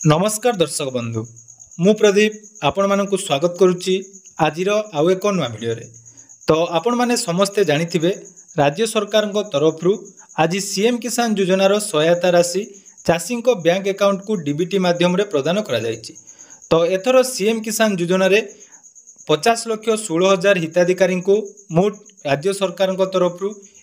नमस्कार दर्शक बंधु मु प्रदीप आपण मानक स्वागत करुच्ची आज आउ एक नुआ भिडियो तो आपण माने समस्ते जानिथिबे राज्य सरकार तरफ आज सीएम किसान योजनार सहायता राशि चाषी बैंक अकाउंट को डीबीटी माध्यम रे प्रदान करा जायछि। तो एथर सीएम किसान योजना रे 50,16,000 हिताधिकारी को मोट राज्य सरकार तरफ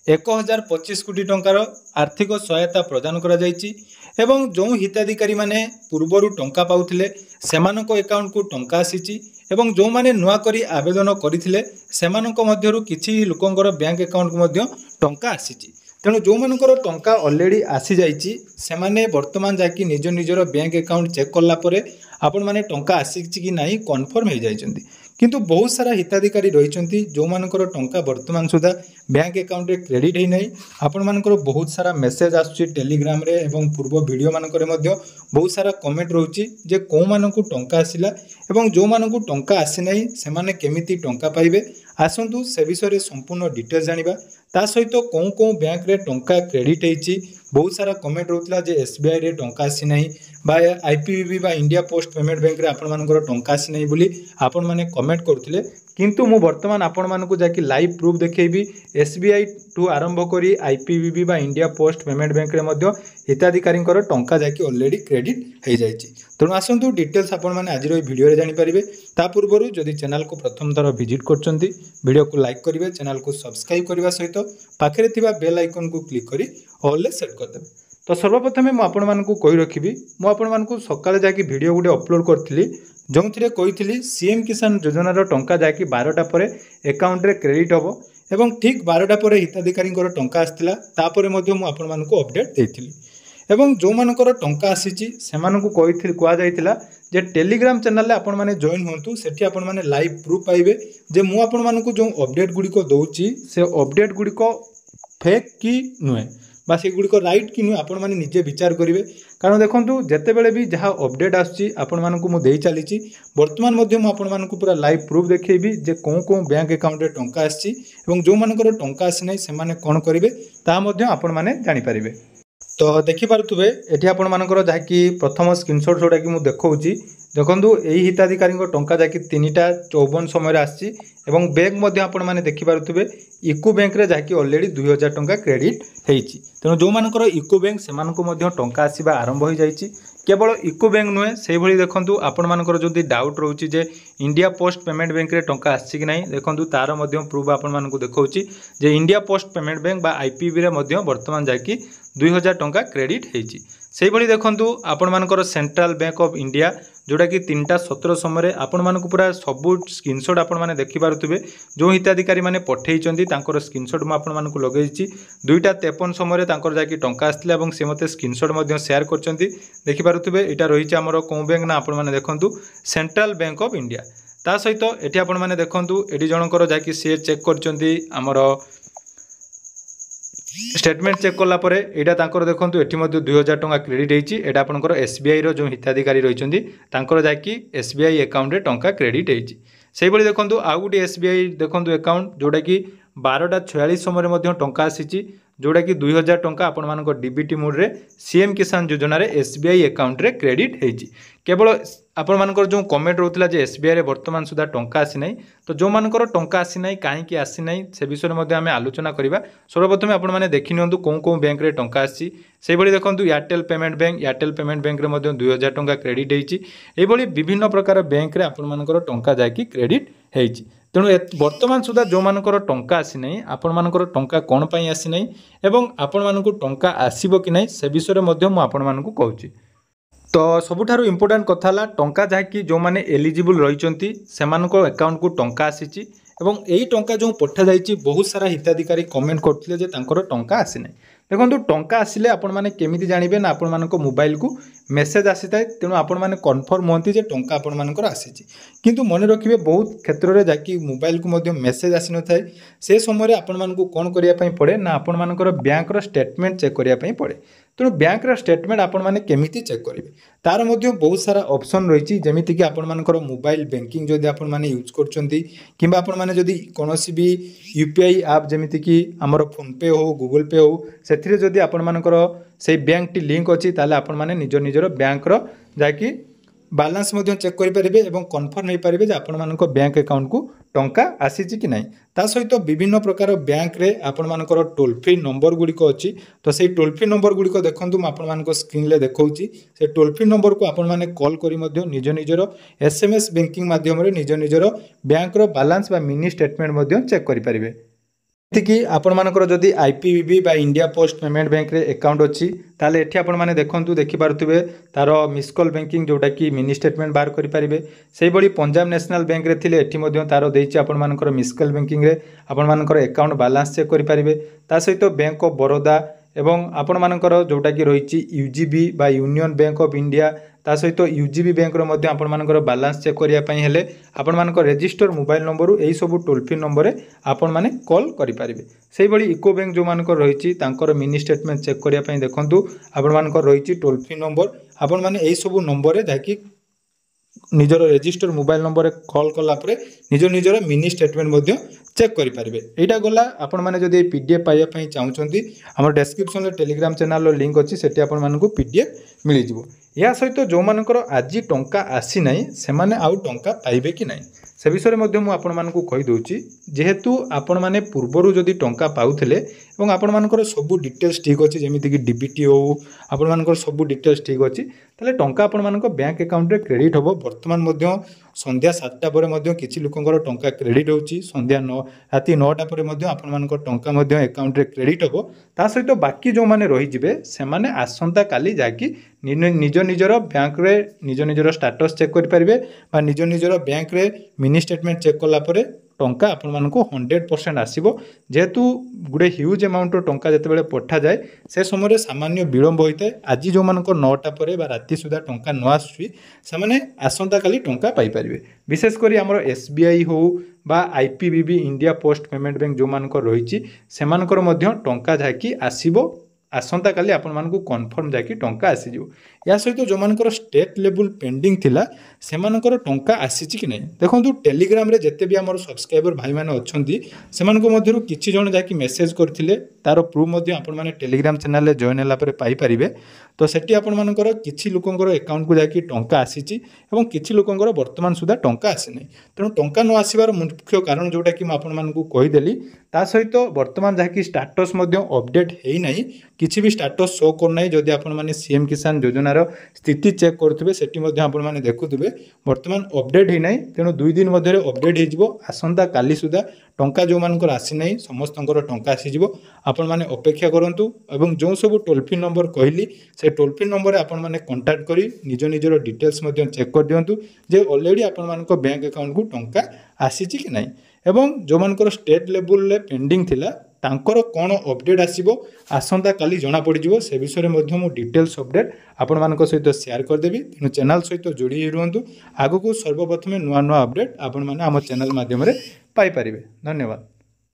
1,025 कोटी टंकार आर्थिक सहायता प्रदान करा जायछि एवं जो हिताधिकारी माने पूर्वर टंका पाउथिले सेमानक अकाउंट को टंका आसीछि एवं जो माने नुआ करी आवेदन करिथिले सेमानक मध्यरु किछि लोकंकर बैंक अकाउंट को मध्य टंका आसीछि। तेणु जो मानकर टंका ऑलरेडी आसी जाइछि सेमाने वर्तमान जाकी निज निजर बैंक अकाउंट चेक करला परे आपण माने टंका आसीछि कि नाही कन्फर्म हो जाइछन्ति। किंतु बहुत सारा हिताधिकारी रही जो मानकर टंका वर्तमान सुधा बैंक अकाउंट रे क्रेडिट है नहीं आपण मानकर बहुत सारा मेसेज आसुची टेलीग्राम रे एवं पूर्व वीडियो मानकर मध्य बहुत सारा कमेंट रहउची जे को मानकु टंका आसिला एवं जो मानकु टंका आसी नहीं से माने केमिति टंका पाइबे आसंतु से विषय रे संपूर्ण डिटेल जानिबा ता सहित को बैंक रे टंका क्रेडिट होईची बहुत सारा कमेंट रहउतला जे एसबीआई रे टंका आसी नहीं बा आईपीबीबी बा इंडिया पोस्ट पेमेंट बैंक रे आपण मानकर टंका आसी नहीं बोली आपण माने कमेंट करथिले। किंतु मु वर्तमान आपण मानकु जाकी लाइव प्रूफ देखेबी एसबीआई टू आरंभ करी आईपीबीबी बा इंडिया पोस्ट पेमेंट बैंक रे मध्य हिताधिकारी टंका जाकी ऑलरेडी क्रेडिट हो जाइछि। तेणु आसंतु डिटेल्स आपण माने आज वीडियो रे जानि परिबे। ता पूर्वरु जदि चैनल को प्रथम थर विजिट करचंती वीडियो को लाइक करिवे चैनल को सब्सक्राइब करबा सहित पाखरे थिबा बेल आइकन को क्लिक करी ऑल ले सेट कर देबे। तो सर्वप्रथमे मु आपण मानकु कहि रखिबी मु आपण मानकु सकाळे जाकी वीडियो गुडे अपलोड करथिली जोंथिरे कहिथिली सीएम किसान योजनार टंका जाकी 12टा परे अकाउंट रे क्रेडिट होबो एवं ठीक 12टा परे हिताधिकारी टंका आस्तिला तापरे मध्ये मु आपण मानकु अपडेट देथिली एवं जो मानकर टंका आसीची सेमानकु कहिथिल कुआ जायतिला जे टेलीग्राम चैनल रे आपण माने जॉइन होंतु सेठी आपण माने लाइव प्रूफ पाइबे जे मु आपण मानकु जो अपडेट गुडी को दउची से अपडेट गुडी को फेक की नुए बा से गुडी को राइट कि नुए आपण माने निजे विचार करिवे। कारण देखंतु जते बेले भी जहा अपडेट आछी आपण मानकु मु देई चालीची वर्तमान मध्ये मु आपण मानकु पूरा लाइव प्रूफ देखेबी जे को बैंक अकाउंट रे टंका आछी एवं जो मानकर टंका आसी नै से माने कोन करिवे ता मध्ये आपण माने जानि परिबे। तो देखि पारुथुबे एठी आपण मानकर जाकी प्रथम स्क्रीनशॉट जोडा कि मु देखौची देखंतु एही हिताधिकारी टंका जाकी 3:54 समय आसी एवं बैंक मध्ये आपण माने देखि पारुथुबे इको बैंक रे जाकी ऑलरेडी 2000 टंका क्रेडिट हेइची। तेणु जो मानकर इको बैंक सेमानकु मध्ये टंका आसीबा आरंभ हो जाइची। केवल इको बैंक नुहे से भली देखंतु आपण मानकर जदि डाउट रहउची जे इंडिया पोस्ट पेमेंट बैंक रे टंका आसी कि नाही देखंतु तार मध्ये प्रूफ आपण मानकु देखौची जे इंडिया पोस्ट पेमेंट बैंक बा आईपीबी रे मध्ये वर्तमान जाकी 2000 टंका क्रेडिट हेइची। से भली देखंतु आपण मानकर सेंट्रल बैंक ऑफ इंडिया जोटा कि 3:17 समय आपण मानकु पूरा सबु स्क्रीनशॉट आपण माने देखि पारुथुबे जो हिताधिकारी माने पठेइचंती तांकर स्क्रीनशॉट म आपण मानकु लगेइची 2:53 समय तांकर जाकी टंका आस्तिला एवं से मते स्क्रीनशॉट मध्ये शेयर करचंती देखि पारुथुबे एटा रहिची हमर को बैंक ना आपण माने देखंतु सेंट्रल बैंक ऑफ इंडिया। ता सहित एठी आपण माने देखंतु एठी जनकर जाकी से चेक करचंती हमर स्टेटमेंट चेक कला परे एटा तांकर देखंतु एठी मध्ये 2000 टंका क्रेडिट हेइची एटा आपनकर एसबीआई रो जो हिताधिकारी रहिचंती तांकर जाकी एसबीआई अकाउंट रे टंका क्रेडिट हेइची। सेहि भली देखंतु आ गुडी एसबीआई देखंतु अकाउंट जोटा कि 12:46 समय मध्ये टंका आसीची जोटा कि 2000 टंका आपण मानक डीबीटी मोड रे सीएम किसान योजना रे एसबीआई अकाउंट रे क्रेडिट हेइची। केवल आपण मानकर जो कमेंट रहउतला जे एसबीआई रे वर्तमान सुधा टंका आसी नै तो जो मानकर टंका आसी नै काहे कि आसी नै से विषय मध्ये हमें आलोचना करिबा। सर्वप्रथम आपण माने देखि नियंतु को बैंक रे टंका आसी से भली देखंतु एयरटेल पेमेंट बैंक रे मध्ये 2000 टंका क्रेडिट हेइची। ए भली विभिन्न प्रकार बैंक रे आपण मानकर टंका जाकी क्रेडिट हेइची। तेणु वर्तमान सुधा जो मानकर टंका आसी नै आपण मानकर टंका कोन पई आसी नै एवं आपण मानकु टंका आसीबो कि नै से विषय मध्ये मु आपण मानकु कहूची। तो सबुठारु इम्पोर्टेंट कथा ला टंका जाकी जो माने एलिजिबल रहिचंती सेमानको अकाउंट को टंका आसीची एवं एई टंका जो पठा जाईची बहुत सारा हिताधिकारी कमेंट करथिले जे तांकर टंका आसी नै। देखंतु टंका आसिले आपण माने केमिति जानिबे ना आपण मानको मोबाइल को मेसेज आसीताय तेणु आपण माने कन्फर्म होंती जे टंका आपण मानकर आसीची। किंतु मने रखिबे बहुत क्षेत्र रे जाकी मोबाइल को मध्ये मेसेज आसी न थाय से समय रे आपण मानको कोन करिया पई पड़े ना आपण मानकर बैंक रो स्टेटमेंट चेक करिया पई पड़े। तेणु बैंक रो स्टेटमेंट आपण माने केमिति चेक करिवे तार मध्ये बहुत सारा ऑप्शन रहिची जेमिति कि आपण मानकर मोबाइल बैंकिंग जदि आपण माने यूज करचंती किबा आपण माने जदि कोनोसी भी यूपीआई ऐप जेमिति कि हमर फोन पे हो गूगल पे हो सेथिरे जदि आपण मानकर से बैंक टी लिंक अछि ताले आपण माने निजर निजर बैंक रो जहाँकि बालांस चेक करेंगे और कन्फर्म हो पारे आपण मान बैंक अकाउंट को टंका आसी कि ना ता सहित विभिन्न प्रकार बैंक रे आपण मानकर टोल फ्री नंबर गुड़िक अच्छी तो से टोल फ्री नंबर गुड़िक देखूँ मुझे स्क्रीन में देखा से टोल फ्री नंबर को आपण मैंने कॉल करी निज निजर एसएमएस बैंकिंग माध्यम निज निजर बैंक रो बालांस बा मिनी स्टेटमेंट चेक करेंगे कि आपण मानकर जदि आईपीबीबी बा इंडिया पोस्ट पेमेंट बैंक रे अकाउंट अच्छी ताले एठी आपण माने देखंतु देखि पारुथिबे तार मिस कॉल बैंकिंग जोटा कि मिनी स्टेटमेंट बाहर करि पारिबे सेही बडी पंजाब नेशनल बैंक रे थिले एठी मध्य तार देइछि आपण मानकर मिस कॉल बैंकिंग रे आपण मानकर अकाउंट बैलेंस चेक करि पारिबे ता सहित बैंक ऑफ बड़ौदा एवं आपण मानकर जोटा कि रहिछि यूजीबी बा यूनियन बैंक ऑफ इंडिया ता सहित यूजीबी बैंक रो मध्य आपण मानकर बैलेंस चेक करिया पई हेले आपण मानकर रजिस्टर मोबाइल नंबर एही सब टोल फ्री नंबर आपण माने कॉल करि पारिबे सेही बडी इको बैंक जो मानकर रहिछि तांकर मिनी स्टेटमेंट चेक करिया पई देखंतु आपण मानकर रहिछि टोल फ्री नंबर आपण माने एही सब नंबर जाकि निजर रजिस्टर मोबाइल नंबर कॉल कला परे निजर मिनी स्टेटमेंट चेक करेंगे यहाँ गला आपण मैंने जब पीडीएफ पाइबा चाहूँगी आम डेस्क्रिप्शन टेलीग्राम चैनल लिंक अच्छी से पीडीएफ मिल जाव या सहित जो मानकर आज टंका आसी ना से आउ टंका पाइबे कि ना से विषय में मुझे कहीदे जेहेतु आपण मैंने पूर्वर जदि टंका पाउले और आपण मानकर सब डिटेल्स ठीक अच्छे जमीक डीबीटी हो आपण मानकर सब डिटेल्स ठीक अच्छी ताले टंका आपण मानक बैंक अकाउंट रे क्रेडिट होबो वर्तमान संध्या 7टा पर किसी लोकंकर टंका क्रेडिट होची संध्या 9 राति 9टा पर आपण मानकर टंका अकाउंट रे क्रेडिट होबो ता सहित बाकी जो माने रही जिवे से माने आसंता काली जाकी निज निजर बैंक रे निज निजर स्टेटस चेक करि परिबे बा निज निजर बैंक रे मिनी स्टेटमेंट चेक कला परे टंका आपण मानक 100% आसीबो जेहेतु गुडे ह्यूज अमाउंट टंका जते पठा जाए से समय सामान्य विलंब होता है आज जो मानक 9टा पर राति सुधा टंका न आसुची से माने आसंता काली टंका पाई परिबे विशेषकर आमर एसबीआई हो बा आईपीबीबी इंडिया पोस्ट पेमेंट बैंक जो मानक रही से टंका जाकि आसीबो आसंता काली आपण मानकु कन्फर्म जाकि टंका आसीजो या सहित जो मानकर स्टेट लेवल पेंडिंग थिला से मानकर टंका आसीची कि नहीं देखंतु टेलीग्राम रे जते भी हमर सब्सक्राइबर भाई माने अछंती से मानको मध्यरु किछि जण जाकि मेसेज करथिले तार प्रूफ मध्य आपण माने टेलीग्राम चैनल रे जॉइन हला परे पाई परिबे तो सेठी आपण मानकर किछि लोकंकर अकाउंट को जाकि टंका आसीची एवं किछि लोकंकर वर्तमान सुधा टंका आसी नै तेणु टंका न आसीबार मुख्य कारण जोटा कि आपण मानकु कहि देली ता सहित वर्तमान जाकि स्टेटस मध्य अपडेट हेई नै किछि भी स्टेटस शो कर नै जदि आपण माने सीएम किसान योजनार स्थिति चेक करुवे सेठी मध्य आपण माने देखुथिबे वर्तमान अपडेट हेई नै तेणु 2 दिन मध्य अपडेट हे जिवो आसंता काली सुधा टंका जो मानकर आसी नै समस्तंकर टंका आसी जिवो आपण माने अपेक्षा करंतु एवं जो सब टोल फ्री नंबर कहली से टोल फ्री नंबर आपण माने कांटेक्ट करी निज निजर डिटेल्स मध्य चेक कर दियंतु जे ऑलरेडी आपण मानको बैंक अकाउंट को टंका आसीची कि नै एवं जो मानकर स्टेट लेवल रे पेंडिंग थिला तांकर कोन अपडेट आसीबो आसंता काली जना पड़ जिवो से विषय में मु डिटेल्स अपडेट आपण मानक सहित शेयर कर देबी तेणु चैनल सहित जोड़ी रहंतु आगु को सर्वप्रथम नुआ नुआ अपडेट आपण माने हम चैनल माध्यम रे पाई परिबे धन्यवाद।